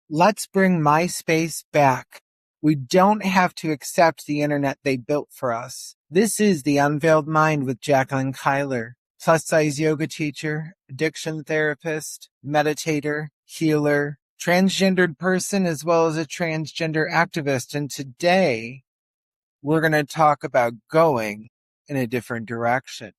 Let's bring Myspace back. We don't have to accept the internet they built for us. This is the Unveiled Mind with Jacquelyn Cuyler, plus-size yoga teacher, addiction therapist, meditator, healer, transgendered person, as well as a transgender activist. And today, we're going to talk about going in a different direction.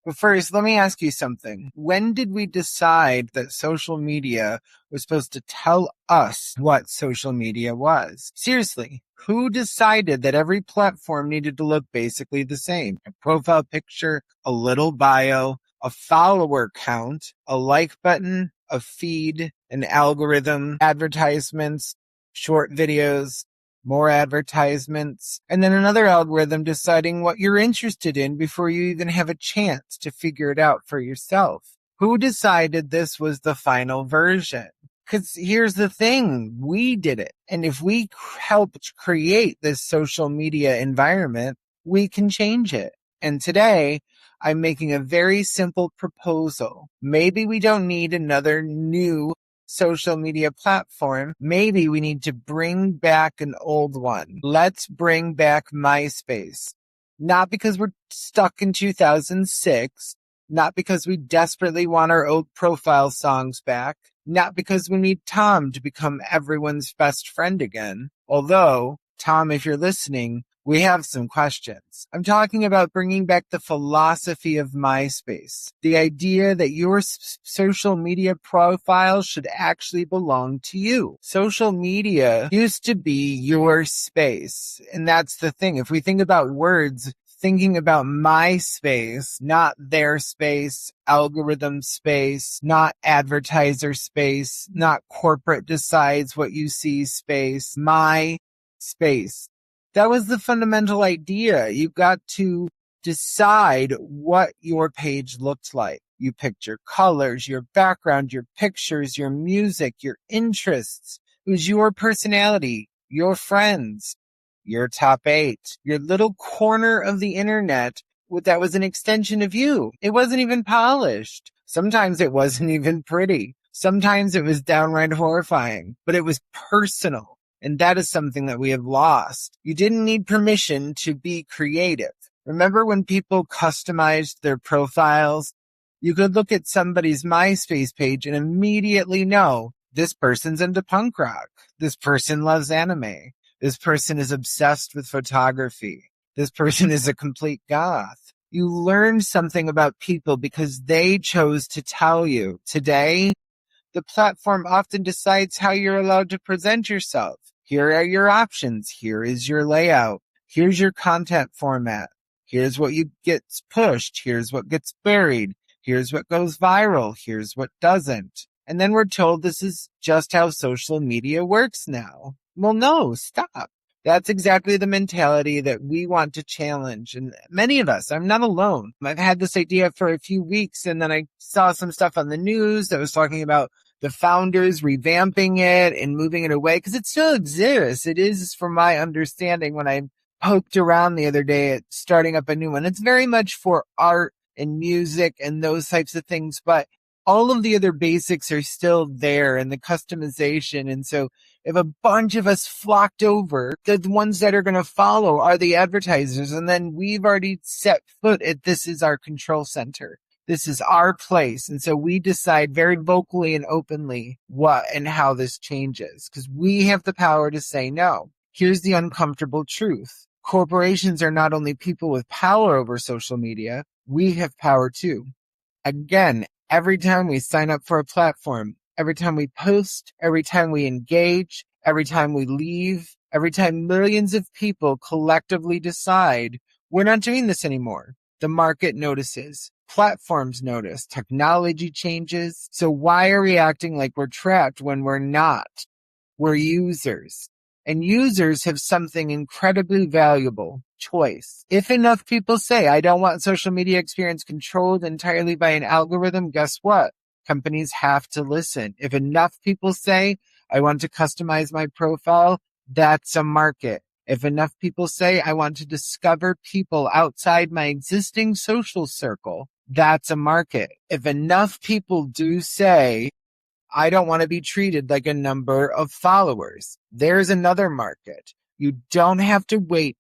But first, let me ask you something. When did we decide that social media was supposed to tell us what social media was? Seriously, who decided that every platform needed to look basically the same? A profile picture, a little bio, a follower count, a like button, a feed, an algorithm, advertisements, short videos, more advertisements, and then another algorithm deciding what you're interested in before you even have a chance to figure it out for yourself. Who decided this was the final version? Because here's the thing, we did it. And if we helped create this social media environment, we can change it. And today, I'm making a very simple proposal. Maybe we don't need another new social media platform. Maybe we need to bring back an old one. Let's bring back MySpace. Not because we're stuck in 2006, not because we desperately want our old profile songs back, not because we need Tom to become everyone's best friend again. Although, Tom, if you're listening, we have some questions. I'm talking about bringing back the philosophy of MySpace. The idea that your social media profile should actually belong to you. Social media used to be your space. And that's the thing. If we think about words, thinking about my space, not their space, algorithm space, not advertiser space, not corporate decides what you see space, my space. That was the fundamental idea. You got to decide what your page looked like. You picked your colors, your background, your pictures, your music, your interests. It was your personality, your friends, your top 8, your little corner of the internet that was an extension of you. It wasn't even polished. Sometimes it wasn't even pretty. Sometimes it was downright horrifying, but it was personal. And that is something that we have lost. You didn't need permission to be creative. Remember when people customized their profiles? You could look at somebody's MySpace page and immediately know this person's into punk rock. This person loves anime. This person is obsessed with photography. This person is a complete goth. You learned something about people because they chose to tell you. Today, the platform often decides how you're allowed to present yourself. Here are your options. Here is your layout. Here's your content format. Here's what gets pushed. Here's what gets buried. Here's what goes viral. Here's what doesn't. And then we're told this is just how social media works now. Well, no, stop. That's exactly the mentality that we want to challenge. And many of us, I'm not alone. I've had this idea for a few weeks, and then I saw some stuff on the news that was talking about the founders revamping it and moving it away because it still exists. It is, from my understanding, when I poked around the other day at starting up a new one, it's very much for art and music and those types of things. But all of the other basics are still there and the customization. And so if a bunch of us flocked over, the ones that are going to follow are the advertisers. And then we've already set foot at this is our control center. This is our place. And so we decide very vocally and openly what and how this changes because we have the power to say no. Here's the uncomfortable truth. Corporations are not only people with power over social media, we have power too. Again, every time we sign up for a platform, every time we post, every time we engage, every time we leave, every time millions of people collectively decide we're not doing this anymore, the market notices. Platforms notice, technology changes. So why are we acting like we're trapped when we're not? We're users. And users have something incredibly valuable, choice. If enough people say, I don't want social media experience controlled entirely by an algorithm, guess what? Companies have to listen. If enough people say, I want to customize my profile, that's a market. If enough people say, I want to discover people outside my existing social circle, that's a market. If enough people do say, I don't want to be treated like a number of followers. There's another market. You don't have to wait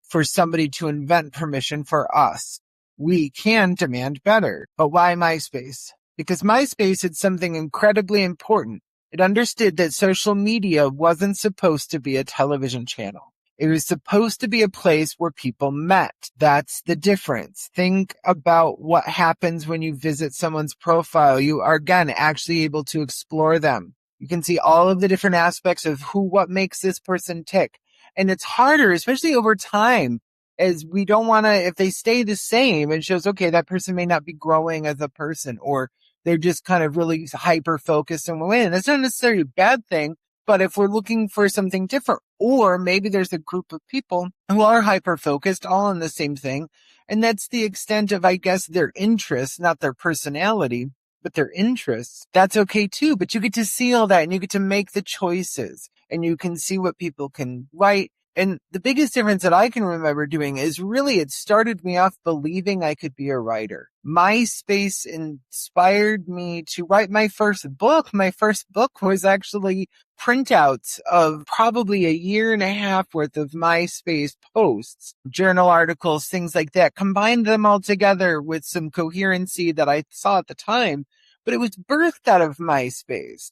for somebody to invent permission for us. We can demand better. But why MySpace? Because MySpace had something incredibly important. It understood that social media wasn't supposed to be a television channel. It was supposed to be a place where people met. That's the difference. Think about what happens when you visit someone's profile. You are, again, actually able to explore them. You can see all of the different aspects of what makes this person tick. And it's harder, especially over time, as we don't want to, if they stay the same, it shows, okay, that person may not be growing as a person, or they're just kind of really hyper focused on one way. And that's not necessarily a bad thing. But if we're looking for something different, or maybe there's a group of people who are hyper focused all on the same thing, and that's the extent of, I guess, their interests, not their personality, but their interests, that's okay too. But you get to see all that, and you get to make the choices, and you can see what people can write. And the biggest difference that I can remember doing is really, it started me off believing I could be a writer. MySpace inspired me to write my first book. My first book was actually printouts of probably a year and a half worth of MySpace posts, journal articles, things like that, combined them all together with some coherency that I saw at the time, but it was birthed out of MySpace.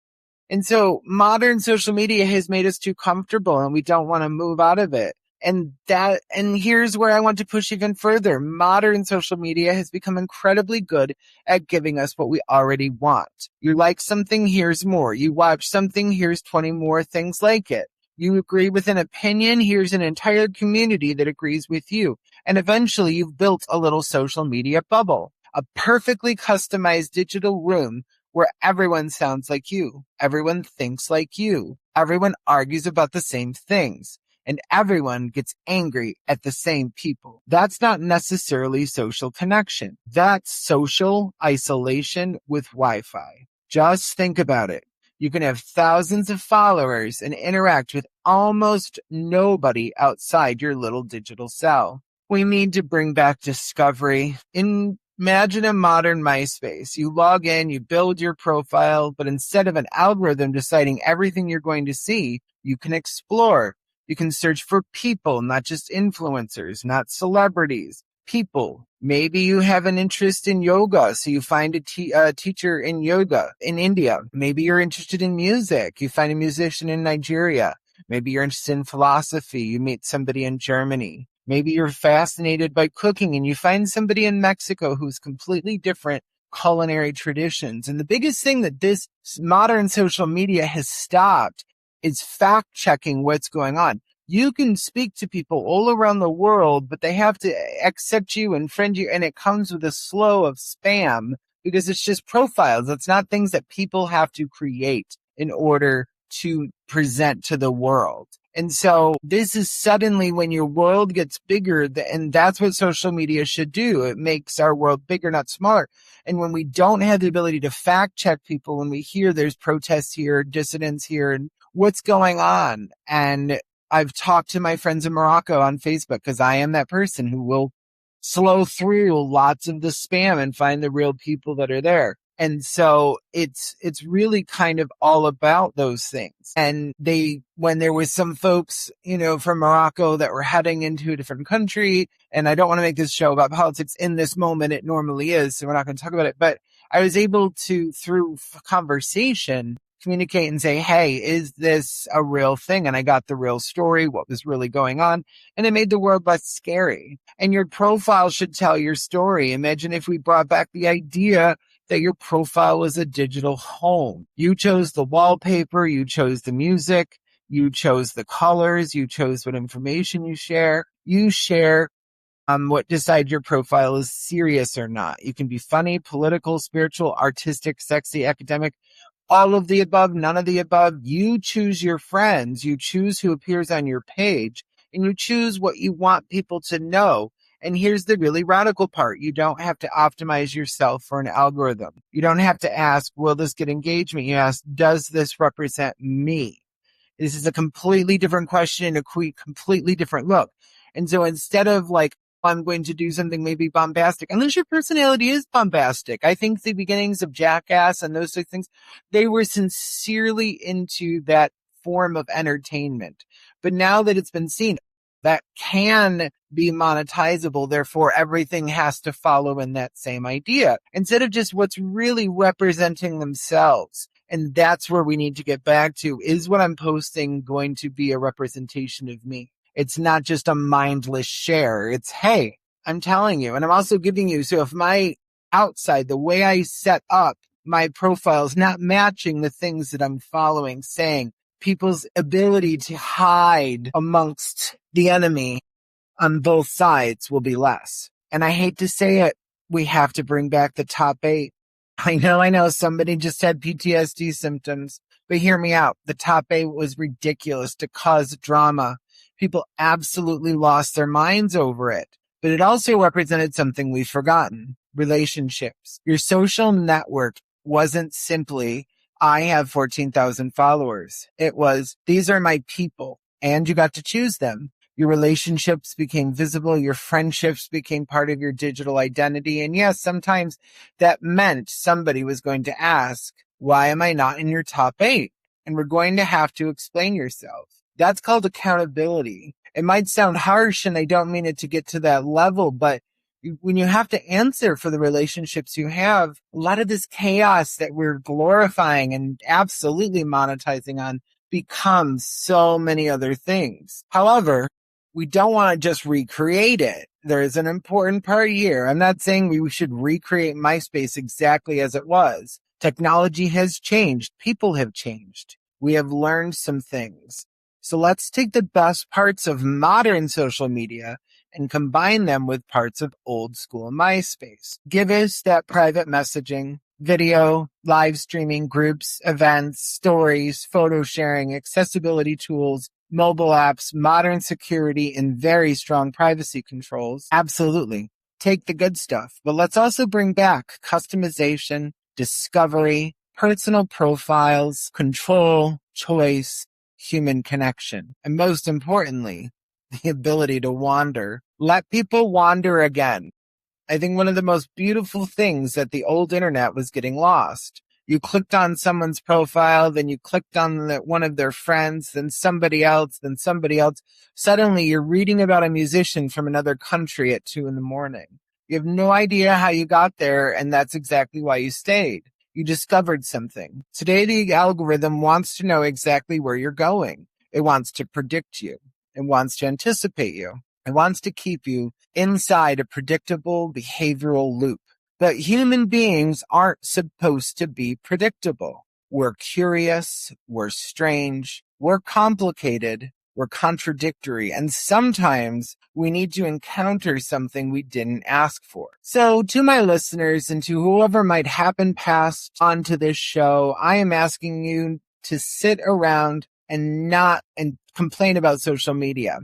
And so modern social media has made us too comfortable, and we don't want to move out of it. And here's where I want to push even further. Modern social media has become incredibly good at giving us what we already want. You like something, here's more. You watch something, here's 20 more things like it. You agree with an opinion, here's an entire community that agrees with you. And eventually you've built a little social media bubble, a perfectly customized digital room where everyone sounds like you, everyone thinks like you, everyone argues about the same things, and everyone gets angry at the same people. That's not necessarily social connection. That's social isolation with Wi-Fi. Just think about it. You can have thousands of followers and interact with almost nobody outside your little digital cell. We need to bring back discovery. Imagine a modern MySpace. You log in, you build your profile, but instead of an algorithm deciding everything you're going to see, you can explore. You can search for people, not just influencers, not celebrities. People. Maybe you have an interest in yoga, so you find a teacher in yoga in India. Maybe you're interested in music. You find a musician in Nigeria. Maybe you're interested in philosophy. You meet somebody in Germany. Maybe you're fascinated by cooking and you find somebody in Mexico who's completely different culinary traditions. And the biggest thing that this modern social media has stopped is fact checking what's going on. You can speak to people all around the world, but they have to accept you and friend you. And it comes with a slow of spam because it's just profiles. It's not things that people have to create in order to present to the world. And so this is suddenly when your world gets bigger, and that's what social media should do. It makes our world bigger, not smaller. And when we don't have the ability to fact check people, when we hear there's protests here, dissidents here, and what's going on. And I've talked to my friends in Morocco on Facebook because I am that person who will slow through lots of the spam and find the real people that are there. And so it's really kind of all about those things. And when there was some folks, from Morocco that were heading into a different country, and I don't want to make this show about politics in this moment, it normally is, so we're not going to talk about it, but I was able to, through conversation, communicate and say, hey, is this a real thing? And I got the real story, what was really going on, and it made the world less scary. And your profile should tell your story. Imagine if we brought back the idea that your profile was a digital home. You chose the wallpaper, you chose the music, you chose the colors, you chose what information you share. You share what decide your profile is serious or not. You can be funny, political, spiritual, artistic, sexy, academic, all of the above, none of the above. You choose your friends, you choose who appears on your page, and you choose what you want people to know. And here's the really radical part. You don't have to optimize yourself for an algorithm. You don't have to ask, will this get engagement? You ask, does this represent me? This is a completely different question and a completely different look. And so instead of I'm going to do something maybe bombastic, unless your personality is bombastic. I think the beginnings of Jackass and those types of things, they were sincerely into that form of entertainment. But now that it's been seen, that can be monetizable. Therefore, everything has to follow in that same idea instead of just what's really representing themselves. And that's where we need to get back to. Is what I'm posting going to be a representation of me? It's not just a mindless share. It's, hey, I'm telling you. And I'm also giving you. So if my outside, the way I set up my profile is not matching the things that I'm following, saying people's ability to hide amongst the enemy on both sides will be less. And I hate to say it, we have to bring back the top 8. I know somebody just had PTSD symptoms, but hear me out. The top 8 was ridiculous to cause drama. People absolutely lost their minds over it, but it also represented something we've forgotten: relationships. Your social network wasn't simply, I have 14,000 followers. It was, these are my people, and you got to choose them. Your relationships became visible. Your friendships became part of your digital identity. And yes, sometimes that meant somebody was going to ask, why am I not in your top 8? And we're going to have to explain yourself. That's called accountability. It might sound harsh, and I don't mean it to get to that level, but when you have to answer for the relationships you have, a lot of this chaos that we're glorifying and absolutely monetizing on becomes so many other things. However, we don't want to just recreate it. There is an important part here. I'm not saying we should recreate MySpace exactly as it was. Technology has changed. People have changed. We have learned some things. So let's take the best parts of modern social media and combine them with parts of old school MySpace. Give us that private messaging, video, live streaming, groups, events, stories, photo sharing, accessibility tools, mobile apps, modern security, and very strong privacy controls. Absolutely. Take the good stuff, but let's also bring back customization, discovery, personal profiles, control, choice, human connection, and most importantly, the ability to wander. Let people wander again. I think one of the most beautiful things that the old internet was getting lost. You clicked on someone's profile, then you clicked on one of their friends, then somebody else, then somebody else. Suddenly you're reading about a musician from another country at 2 a.m. You have no idea how you got there, and that's exactly why you stayed. You discovered something. Today, the algorithm wants to know exactly where you're going. It wants to predict you. It wants to anticipate you. It wants to keep you inside a predictable behavioral loop. But human beings aren't supposed to be predictable. We're curious, we're strange, we're complicated, we're contradictory, and sometimes we need to encounter something we didn't ask for. So to my listeners and to whoever might happen past onto this show, I am asking you to sit around and not complain about social media.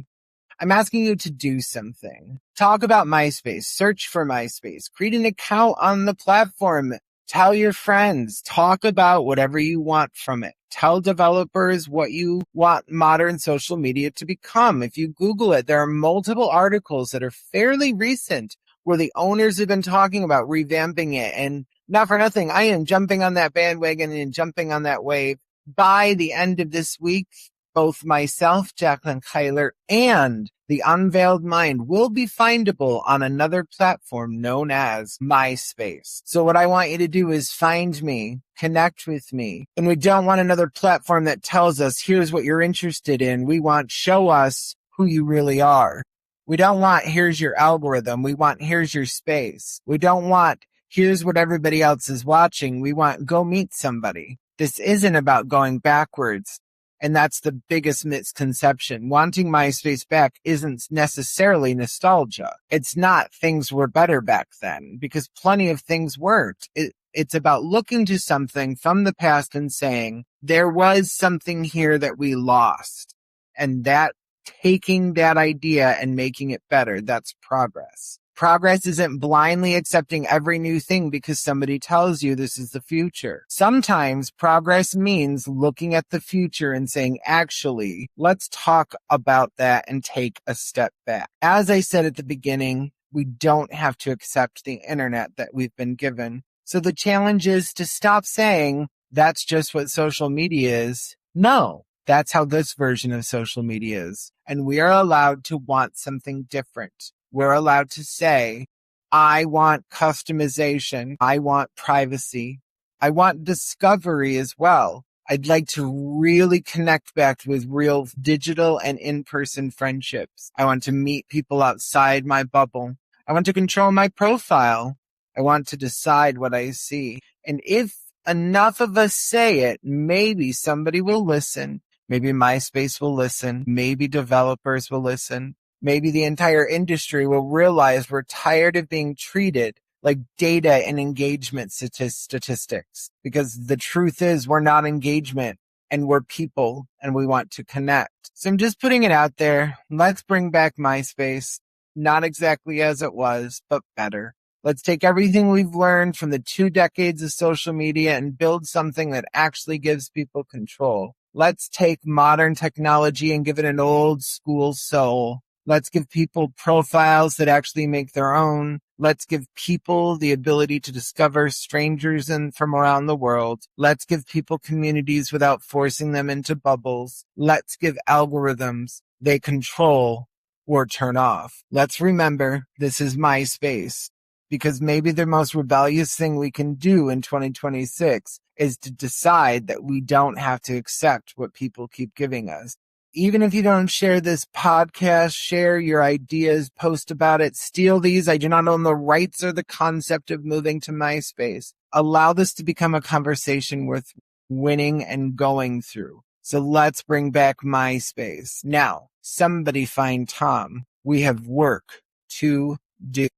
I'm asking you to do something. Talk about MySpace. Search for MySpace. Create an account on the platform. Tell your friends. Talk about whatever you want from it. Tell developers what you want modern social media to become. If you Google it, there are multiple articles that are fairly recent where the owners have been talking about revamping it. And not for nothing, I am jumping on that bandwagon and jumping on that wave. By the end of this week, both myself, Jacquelyn Cuyler, and the Unveiled Mind will be findable on another platform known as Myspace. So what I want you to do is find me, connect with me. And we don't want another platform that tells us, here's what you're interested in. We want, show us who you really are. We don't want, here's your algorithm. We want, here's your space. We don't want, here's what everybody else is watching. We want, go meet somebody. This isn't about going backwards. And that's the biggest misconception. Wanting MySpace back isn't necessarily nostalgia. It's not things were better back then, because plenty of things weren't. It's about looking to something from the past and saying, there was something here that we lost. And that taking that idea and making it better, that's progress. Progress isn't blindly accepting every new thing because somebody tells you this is the future. Sometimes progress means looking at the future and saying, actually, let's talk about that and take a step back. As I said at the beginning, we don't have to accept the internet that we've been given. So the challenge is to stop saying that's just what social media is. No, that's how this version of social media is. And we are allowed to want something different. We're allowed to say, I want customization. I want privacy. I want discovery as well. I'd like to really connect back with real digital and in-person friendships. I want to meet people outside my bubble. I want to control my profile. I want to decide what I see. And if enough of us say it, maybe somebody will listen. Maybe Myspace will listen. Maybe developers will listen. Maybe the entire industry will realize we're tired of being treated like data and engagement statistics. Because the truth is we're not engagement and we're people and we want to connect. So I'm just putting it out there. Let's bring back Myspace. Not exactly as it was, but better. Let's take everything we've learned from the 2 decades of social media and build something that actually gives people control. Let's take modern technology and give it an old school soul. Let's give people profiles that actually make their own. Let's give people the ability to discover strangers from around the world. Let's give people communities without forcing them into bubbles. Let's give algorithms they control or turn off. Let's remember this is MySpace, because maybe the most rebellious thing we can do in 2026 is to decide that we don't have to accept what people keep giving us. Even if you don't share this podcast, share your ideas, post about it, steal these. I do not own the rights or the concept of moving to MySpace. Allow this to become a conversation worth winning and going through. So let's bring back MySpace. Now, somebody find Tom. We have work to do.